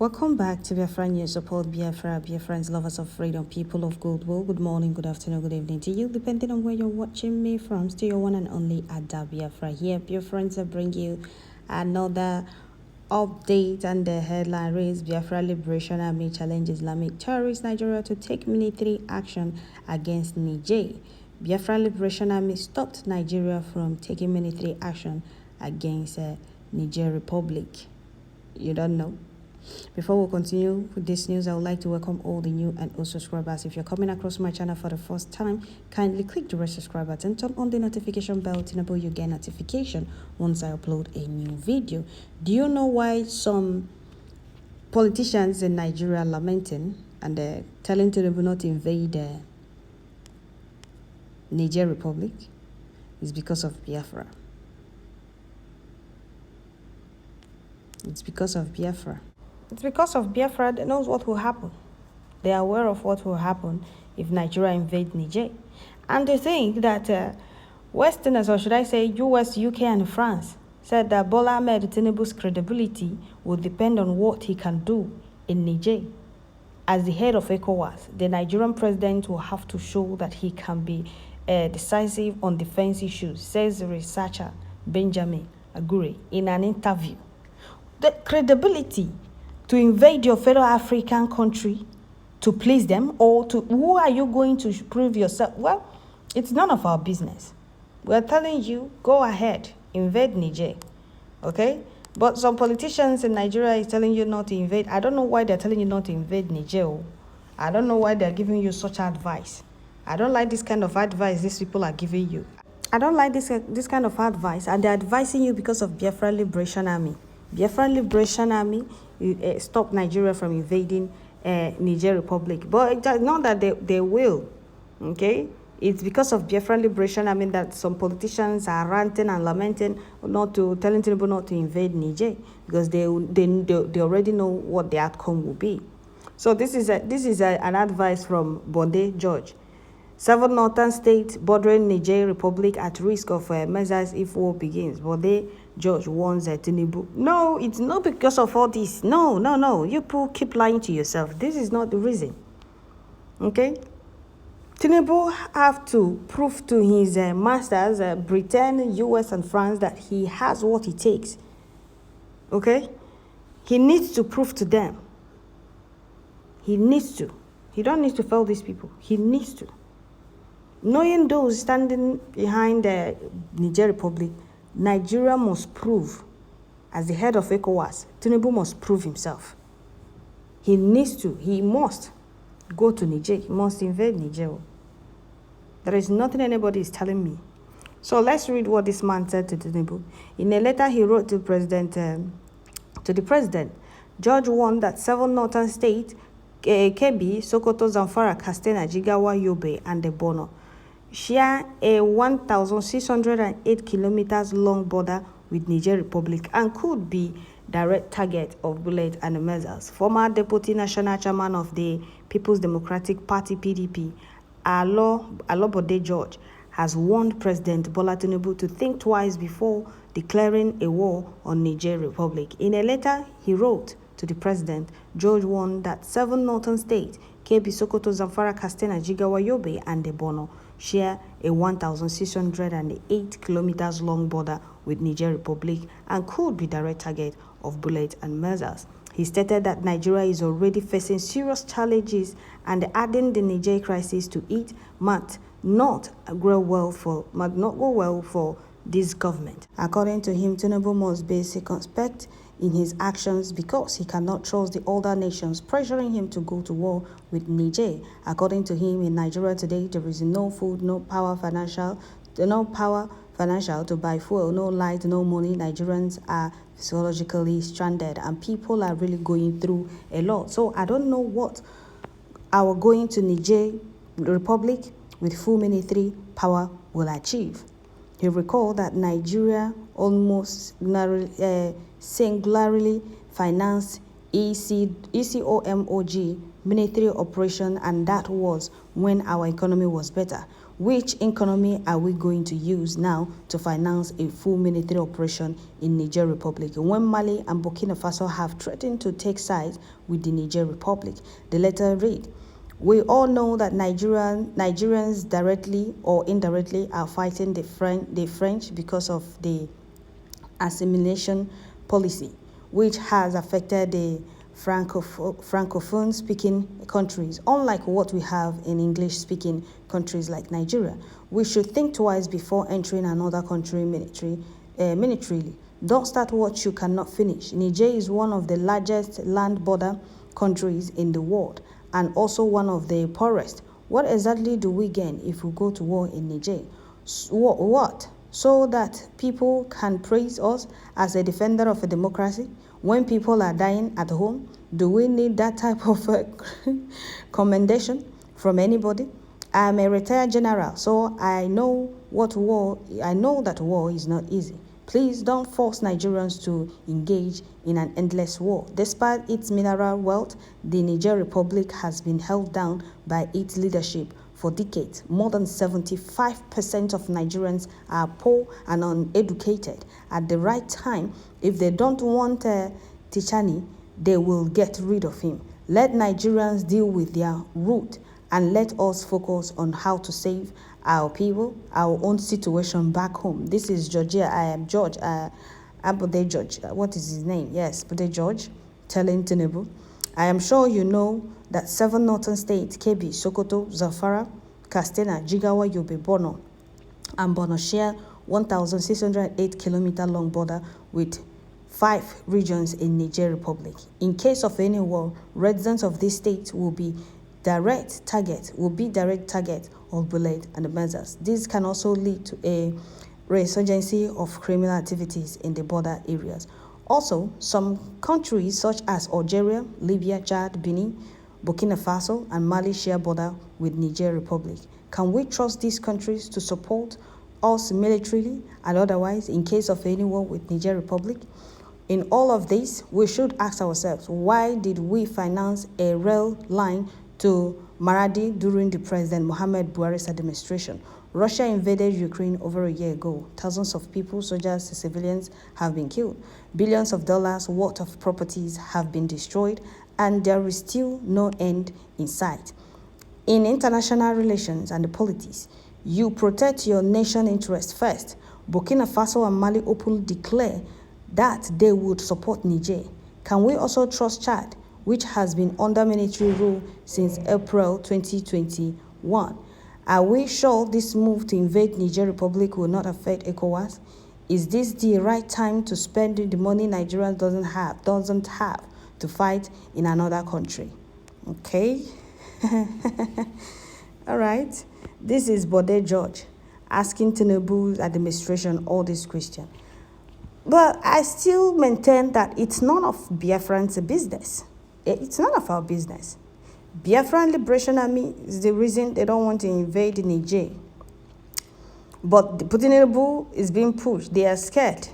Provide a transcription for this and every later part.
Welcome back to Biafra News. Support Biafra, Biafrans, lovers of freedom, people of goodwill. Good morning, good afternoon, good evening to you, depending on where you're watching me from. Still your one and only Ada Biafra here. Biafrans, I bring you another update, and the headline reads: Biafra Liberation Army challenge Islamic terrorists Nigeria to take military action against Niger. Biafra Liberation Army stopped Nigeria from taking military action against Niger Republic. You don't know? Before we continue with this news, I would like to welcome all the new and old subscribers. If you're coming across my channel for the first time, kindly click the red subscribe button, turn on the notification bell to enable you get notification once I upload a new video. Do you know why some politicians in Nigeria are lamenting and telling Tinubu not to invade Niger Republic? It's because of Biafra. It's because of Biafra. It's because of Biafra that knows what will happen. They are aware of what will happen if Nigeria invade Niger. And they think that Westerners, or should I say US, UK, and France, said that Bola Ahmed Tinubu's credibility will depend on what he can do in Niger. As the head of ECOWAS, the Nigerian president will have to show that he can be decisive on defense issues, says researcher Benjamin Agure in an interview. The credibility to invade your fellow African country to please them, or to who are you going to prove yourself? Well, it's none of our business. We're telling you, go ahead, invade Niger, okay? But some politicians in Nigeria is telling you not to invade. I don't know why they're telling you not to invade Niger. I don't know why they're giving you such advice. I don't like this kind of advice these people are giving you. I don't like this kind of advice, and they're advising you because of Biafra Liberation Army. Biafra Liberation Army stopped Nigeria from invading Niger Republic. But it's not that they will, okay? It's because of Biafra Liberation Army that some politicians are ranting and lamenting, telling people not to invade Niger, because they already know what the outcome will be. So this is an advice from Bonde George. 7 northern states bordering Niger Republic at risk of measures if war begins. Bonde George warns Tinubu. No, it's not because of all this. No. You people keep lying to yourself. This is not the reason. Okay? Tinubu have to prove to his masters, Britain, US, and France, that he has what it takes. Okay? He needs to prove to them. He needs to. He don't need to fail these people. He needs to. Knowing those standing behind the Niger Republic, Nigeria must prove, as the head of ECOWAS, Tinubu must prove himself. He must go to Niger. He must invade Niger. There is nothing anybody is telling me. So let's read what this man said to Tinubu. In a letter he wrote to the president, George warned that 7 northern states, Kebbi, Sokoto, Zamfara, Katsina, Jigawa, Yobe, and Borno, share a 1,608 kilometers long border with Niger Republic and could be direct target of bullet and missiles. Former Deputy National Chairman of the People's Democratic Party (PDP), Alobode George, has warned President Bola Tinubu to think twice before declaring a war on Niger Republic. In a letter he wrote to the president, George warned that 7 northern states, Kebbi, Sokoto, Zamfara, Katsina, Jigawa, Yobe, and Borno, share a 1,608 kilometers long border with Niger Republic and could be direct target of bullets and missiles. He stated that Nigeria is already facing serious challenges, and adding the Niger crisis to it might not go well for this government. According to him, Tinubu must be circumspect in his actions because he cannot trust the older nations pressuring him to go to war with Niger. According to him, in Nigeria today, there is no food, no power financial to buy fuel, no light, no money. Nigerians are physiologically stranded, and people are really going through a lot. So I don't know what our going to Niger Republic with full military power will achieve. He recalled that Nigeria almost singularly financed ECOMOG military operation, and that was when our economy was better. Which economy are we going to use now to finance a full military operation in Niger Republic when Mali and Burkina Faso have threatened to take sides with the Niger Republic? The letter read, we all know that Nigerians directly or indirectly are fighting the French because of the assimilation policy, which has affected the Francophone-speaking countries, unlike what we have in English-speaking countries like Nigeria. We should think twice before entering another country militarily. Don't start what you cannot finish. Niger is one of the largest land border countries in the world and also one of the poorest. What exactly do we gain if we go to war in Niger? What? So that people can praise us as a defender of a democracy when people are dying at home? Do we need that type of commendation from anybody? I'm a retired general, so I know that war is not easy. Please don't force Nigerians to engage in an endless war. Despite its mineral wealth, the Niger Republic has been held down by its leadership for decades. More than 75% of Nigerians are poor and uneducated. At the right time, if they don't want Tichani, they will get rid of him. Let Nigerians deal with their root and let us focus on how to save our people, our own situation back home. This is Georgia. I am George. Bude George. What is his name? Yes, Bude George, telling Tinubu. I am sure you know that 7 northern states, Kebbi, Sokoto, Zamfara, Katsina, Jigawa, Yobe, Borno, and Borno share 1,608-kilometer long border with 5 regions in Niger Republic. In case of any war, residents of these states will be direct target of bullets and the missiles. This can also lead to a resurgency of criminal activities in the border areas. Also, some countries such as Algeria, Libya, Chad, Benin, Burkina Faso, and Mali share border with Niger Republic. Can we trust these countries to support us militarily and otherwise in case of any war with Niger Republic? In all of this, we should ask ourselves, why did we finance a rail line to Maradi during the President Mohamed Buhari's administration? Russia invaded Ukraine over a year ago. Thousands of people, soldiers, and civilians have been killed. Billions of dollars worth of properties have been destroyed, and there is still no end in sight. In international relations and the politics, you protect your nation interests first. Burkina Faso and Mali openly declare that they would support Niger. Can we also trust Chad, which has been under military rule since April 2021? Are we sure this move to invade Niger Republic will not affect ECOWAS? Is this the right time to spend the money Nigeria doesn't have to fight in another country? Okay. All right. This is Bode George asking Tinubu's administration all these questions. But I still maintain that it's none of Biafran's business. It's none of our business. Biafran Liberation Army is the reason they don't want to invade Niger. But the Tinubu is being pushed. They are scared.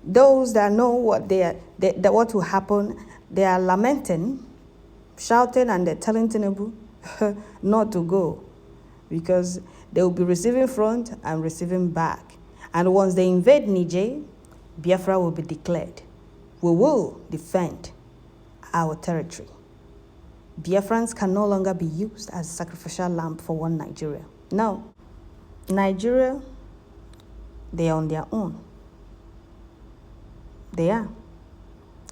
Those that know what what will happen, they are lamenting, shouting, and they're telling Tinubu not to go because they will be receiving front and receiving back. And once they invade Niger, Biafra will be declared. We will defend our territory. Biafrans can no longer be used as a sacrificial lamb for one Nigeria. No. Nigeria, they are on their own. They are.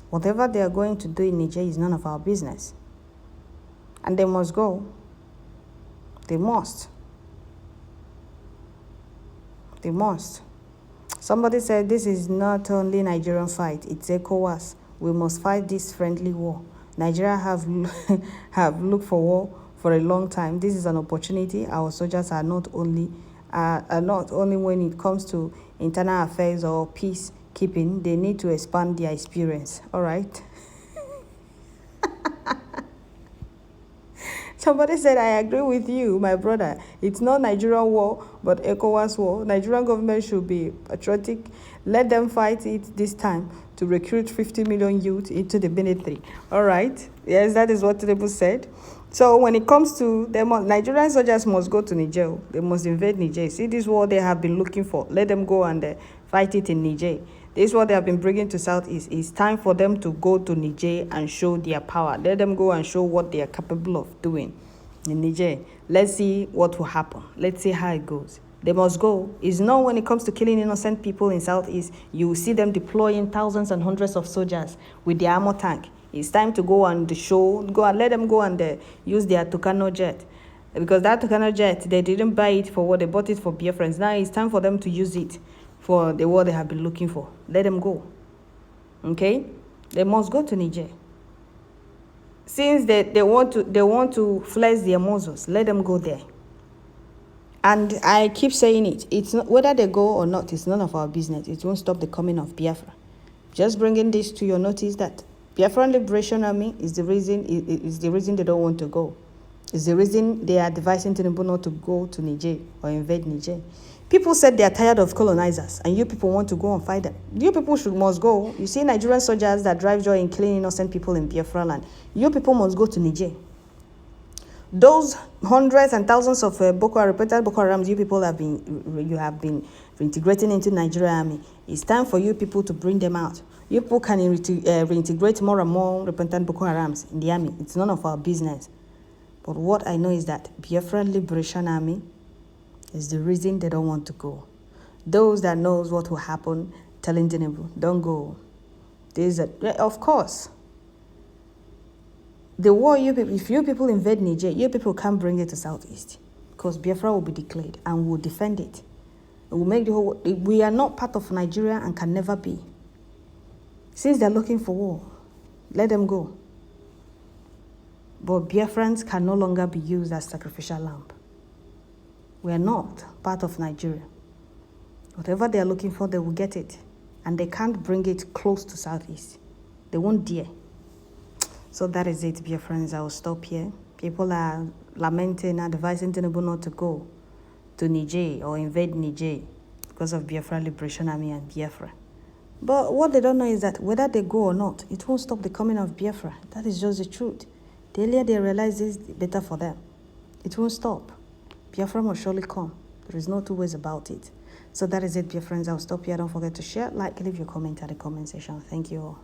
Whatever they are going to do in Niger is none of our business. And they must go. They must. They must. Somebody said this is not only Nigerian fight, it's ECOWAS. We must fight this friendly war. Nigeria have looked for war for a long time. This is an opportunity. Our soldiers are not only when it comes to internal affairs or peacekeeping, they need to expand their experience. All right. Somebody said, I agree with you, my brother. It's not Nigerian war, but ECOWAS war. Nigerian government should be patriotic. Let them fight it this time to recruit 50 million youth into the military. All right. Yes, that is what Tinubu said. So when it comes to them, Nigerian soldiers must go to Niger. They must invade Niger. See, this is what they have been looking for. Let them go and fight it in Niger. This is what they have been bringing to Southeast. It's time for them to go to Niger and show their power. Let them go and show what they are capable of doing in Niger. Let's see what will happen. Let's see how it goes. They must go. It's not when it comes to killing innocent people in Southeast, you will see them deploying thousands and hundreds of soldiers with their armor tank. It's time to go and go and let them go and use their Tucano jet. Because that Tucano jet, they didn't buy it for what they bought it for Biafrans. Now it's time for them to use it for the war they have been looking for. Let them go. Okay? They must go to Niger. Since they want to flex their muscles, let them go there. And I keep saying it. It's not, whether they go or not, it's none of our business. It won't stop the coming of Biafra. Just bringing this to your notice that Biafran Liberation Army is the reason they don't want to go. It's the reason they are advising Tinubu not to go to Niger or invade Niger. People said they are tired of colonizers, and you people want to go and fight them. You people must go. You see Nigerian soldiers that drive joy in killing innocent people in Biafra land. You people must go to Niger. Those hundreds and thousands of repentant Boko Harams you people have been reintegrating into Nigerian army. It's time for you people to bring them out. You people can reintegrate more and more repentant Boko Harams in the army. It's none of our business. But what I know is that Biafran Liberation Army is the reason they don't want to go. Those that knows what will happen, telling Tinubu, don't go. Of course. The war, if you people invade Niger, you people can't bring it to Southeast. Because Biafra will be declared and will defend it. It will make the whole... We are not part of Nigeria and can never be. Since they're looking for war, let them go. But Biafrans can no longer be used as sacrificial lamb. We are not part of Nigeria. Whatever they are looking for, they will get it. And they can't bring it close to Southeast. They won't dare. So that is it, Biafrans. I will stop here. People are lamenting, advising Tinubu not to go to Niger or invade Niger because of Biafra Liberation Army and Biafra. But what they don't know is that whether they go or not, it won't stop the coming of Biafra. That is just the truth. The earlier they realize this, the better for them. It won't stop. Biafra must surely come. There is no two ways about it. So that is it, Biafrans. I'll stop here. Don't forget to share, like, leave your comment at the comment section. Thank you all.